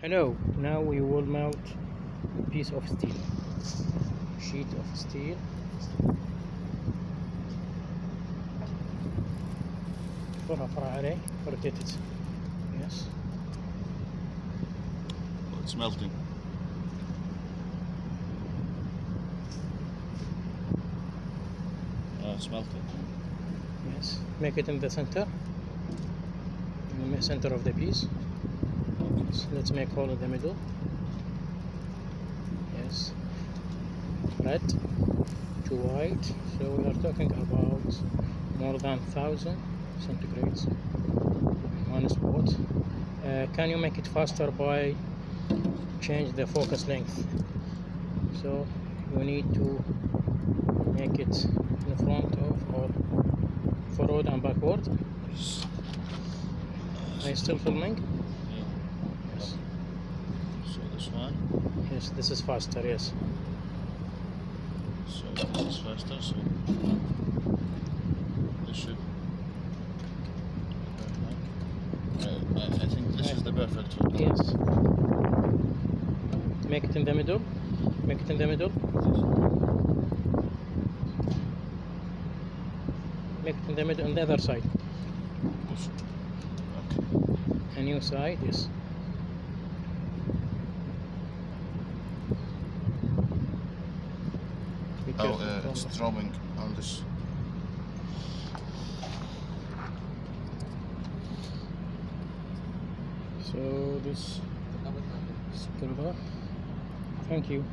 Hello, now we will mount a piece of steel, sheet of steel. فرع عليه, rotate it. Yes. Oh, it's melting. Oh, it's melted. Yes. Make it in the center. In the center of the piece. So let's make hole in the middle. Yes. Red to white. So we are talking about more than 1000 centigrades. One spot. Can you make it faster by change the focus length? So we need to make it in front of or forward and backward. Are you still filming? Yeah. Yes. So this one. Yes, this is faster, yes. So this is faster, so this should I think this is the perfect one. Yes. Make it in the middle. Make it in the middle. Make it in the middle on the other side. Okay. A new side, yes. Be careful from It's the- drawing on this. So this is good enough. Thank you.